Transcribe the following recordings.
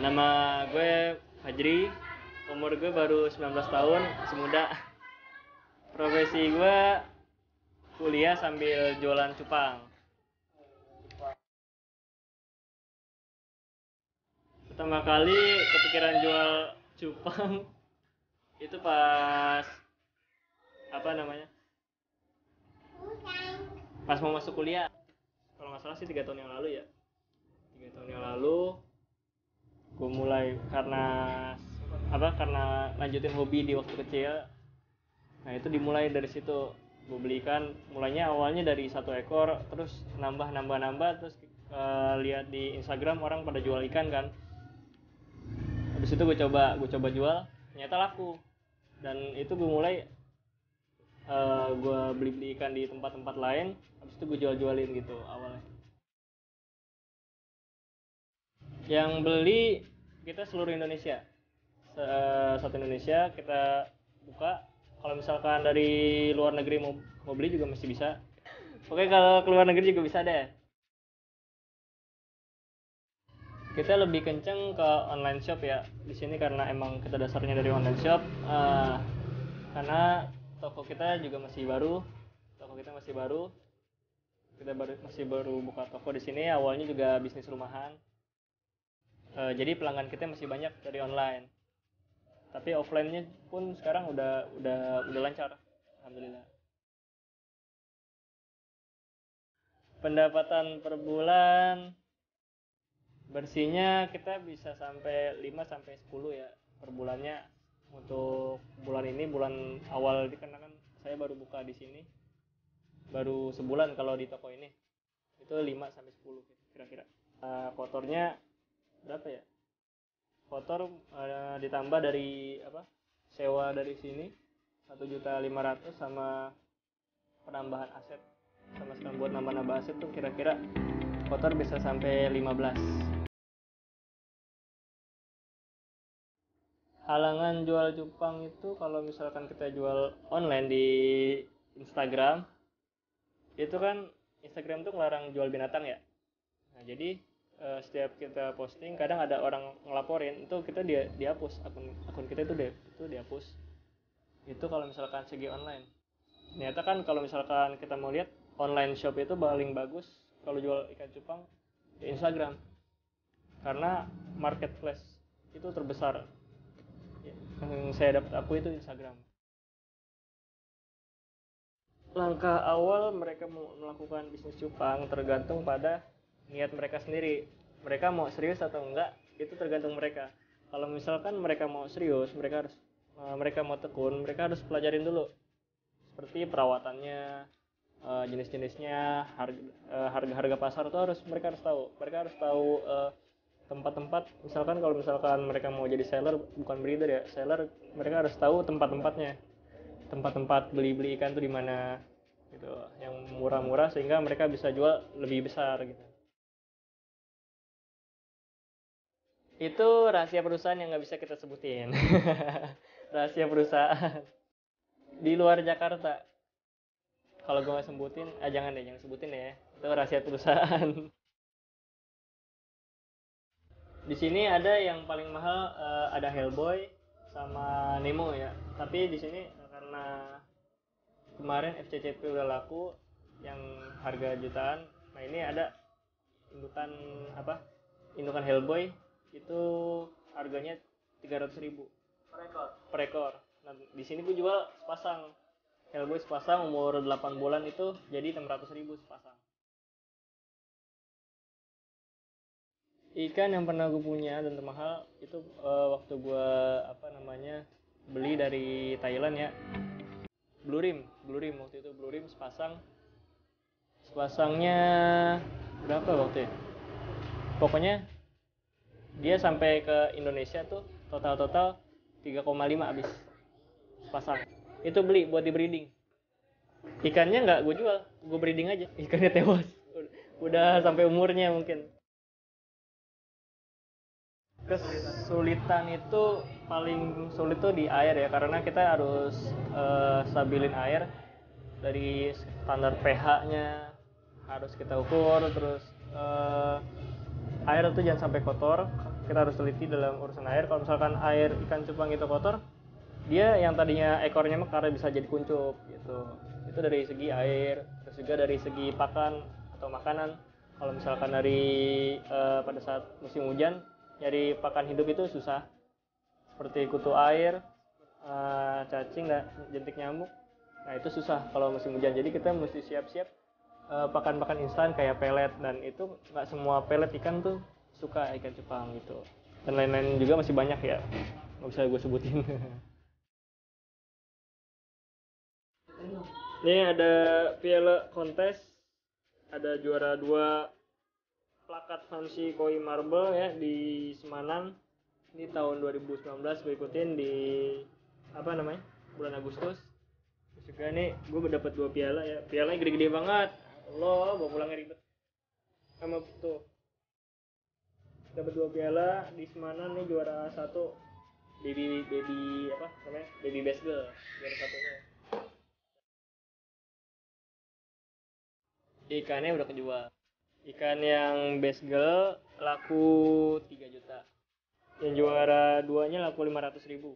Nama gue Fajri, umur gue baru 19 tahun, masih muda. Profesi gue kuliah sambil jualan cupang. Pertama kali kepikiran jual cupang itu pas apa namanya? Pas mau masuk kuliah. Kalau nggak salah sih 3 tahun yang lalu ya. 3 tahun yang lalu gue mulai karena lanjutin hobi di waktu kecil. Nah itu dimulai dari situ. Gue belikan, mulainya awalnya dari 1 ekor, terus nambah terus lihat di Instagram orang pada jual ikan kan. Habis itu gue coba jual, ternyata laku. Dan itu gue mulai gue beli ikan di tempat-tempat lain. Habis itu gue jualin gitu awalnya. Yang beli kita seluruh Indonesia, satu Indonesia kita buka. Kalau misalkan dari luar negeri mau beli juga masih bisa. Oke, kalau keluar negeri juga bisa deh. Kita lebih kenceng ke online shop ya di sini karena emang kita dasarnya dari online shop. Karena toko kita juga masih baru, masih baru buka toko di sini. Awalnya juga bisnis rumahan. Jadi pelanggan kita masih banyak dari online. Tapi offline-nya pun sekarang udah lancar, alhamdulillah. Pendapatan per bulan bersihnya kita bisa sampai 5 sampai 10 ya per bulannya. Untuk bulan ini, bulan awal karena kan saya baru buka di sini, baru sebulan kalau di toko ini. Itu 5 sampai 10 kira-kira. Kotornya berapa ya? Kotor ditambah dari sewa dari sini 1.500.000 sama penambahan aset, sama sekali buat nambah aset tuh kira-kira kotor bisa sampai 15. Halangan jual cupang itu kalau misalkan kita jual online di Instagram, itu kan Instagram tuh ngelarang jual binatang ya. Nah jadi setiap kita posting kadang ada orang ngelaporin, itu kita dihapus akun kita itu dihapus. Itu kalau misalkan segi online. Ternyata kan kalau misalkan kita mau lihat online shop itu paling bagus kalau jual ikan cupang di Instagram, karena marketplace itu terbesar yang saya dapat aku itu Instagram. Langkah awal mereka mau melakukan bisnis cupang tergantung pada niat mereka sendiri. Mereka mau serius atau enggak itu tergantung mereka. Kalau misalkan mereka mau serius, mereka mau tekun, mereka harus pelajarin dulu seperti perawatannya, jenis-jenisnya, harga pasar tuh mereka harus tahu. Mereka harus tahu tempat-tempat. Misalkan kalau misalkan mereka mau jadi seller, bukan breeder ya, seller, mereka harus tahu tempat-tempat beli ikan tuh di mana gitu, yang murah-murah sehingga mereka bisa jual lebih besar gitu. Itu rahasia perusahaan yang nggak bisa kita sebutin. Rahasia perusahaan di luar Jakarta. Kalau gue nggak sebutin, jangan sebutin ya. Itu rahasia perusahaan. Di sini ada yang paling mahal, ada Hellboy sama Nemo ya. Tapi di sini karena kemarin FCCP udah laku yang harga jutaan. Nah ini ada indukan indukan Hellboy itu harganya 300.000 per ekor. Nah di sini gue jual sepasang Hellboy, sepasang umur 8 bulan itu jadi 600.000 sepasang. Ikan yang pernah gue punya dan termahal itu waktu gue beli dari Thailand ya. Blue rim waktu itu, blue rim sepasangnya berapa waktu itu? Pokoknya dia sampai ke Indonesia tuh total 3,5 habis sepasang. Itu beli buat di breeding. Ikannya nggak gue jual, gue breeding aja. Ikannya tewas. Udah sampai umurnya mungkin. Kesulitan itu paling sulit tuh di air ya, karena kita harus stabilin air dari standar pH-nya harus kita ukur, terus air itu jangan sampai kotor kita harus teliti dalam urusan air. Kalau misalkan air ikan cupang itu kotor, dia yang tadinya ekornya mekar bisa jadi kuncup gitu. Itu dari segi air. Terus juga dari segi pakan atau makanan. Kalau misalkan dari pada saat musim hujan nyari pakan hidup itu susah, seperti kutu air, cacing dan jentik nyamuk. Nah itu susah kalau musim hujan, jadi kita mesti siap-siap pakan-pakan instan kayak pelet, dan itu nggak semua pelet ikan tuh suka ikan cupang gitu, dan lain-lain juga masih banyak ya, nggak bisa gue sebutin. Ini ada piala kontes, ada juara 2 plakat Fancy Koi Marble ya di Semarang. Ini tahun 2019 gue ikutin di apa namanya bulan Agustus. Terus juga nih gue dapat 2 piala ya, pialanya gede-gede banget. Allah, bawa pulangnya ribet. Sama tuh dapat 2 piala di Semarang nih, juara 1 baby baby apa namanya baby best girl, juara satunya. Ikannya udah kejual. Ikan yang best girl laku 3 juta. Yang juara 2-nya laku 500.000.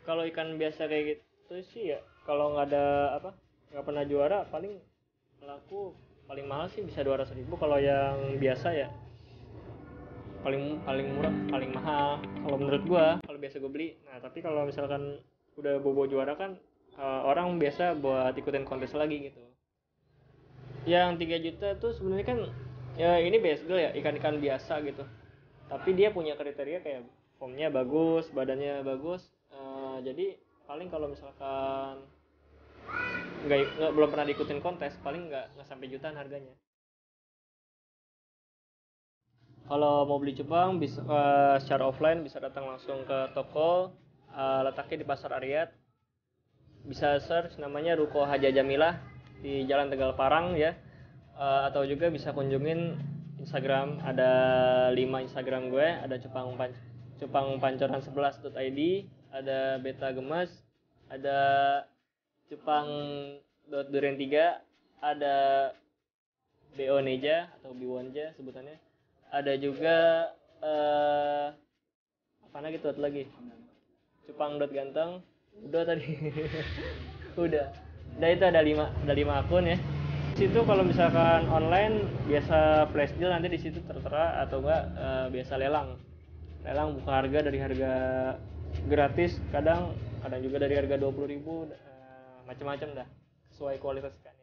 Kalau ikan biasa kayak gitu sih ya, kalau nggak ada apa, nggak pernah juara, paling laku paling mahal sih bisa 200.000 kalau yang biasa ya. Paling paling murah, paling mahal kalau menurut gua, kalau biasa gue beli. Nah, tapi kalau misalkan udah bobo juara kan orang biasa buat ikutin kontes lagi gitu. Yang 3 juta tuh sebenarnya kan ya ini baseball ya, ikan-ikan biasa gitu. Tapi dia punya kriteria kayak formnya bagus, badannya bagus. Jadi paling kalau misalkan nggak belum pernah diikutin kontes, paling nggak sampai jutaan harganya. Kalau mau beli cupang bisa secara offline bisa datang langsung ke toko, letaknya di Pasar Ariat. Bisa search namanya Ruko Haja Jamilah di Jalan Tegal Parang ya. Atau juga bisa kunjungin Instagram, ada 5 Instagram gue, ada cupang pancoran 11.id, ada beta gemes, ada cupang durian 3, ada BO Neja atau Biwonja sebutannya. Ada juga apa lagi tuh lagi? Cupang ganteng. Udah tadi. Udah. Udah itu ada lima akun ya. Situ kalau misalkan online biasa flash deal, nanti di situ tertera, atau enggak biasa lelang buka harga dari harga gratis, kadang kadang juga dari harga 20.000, macam-macam dah sesuai kualitas ikan.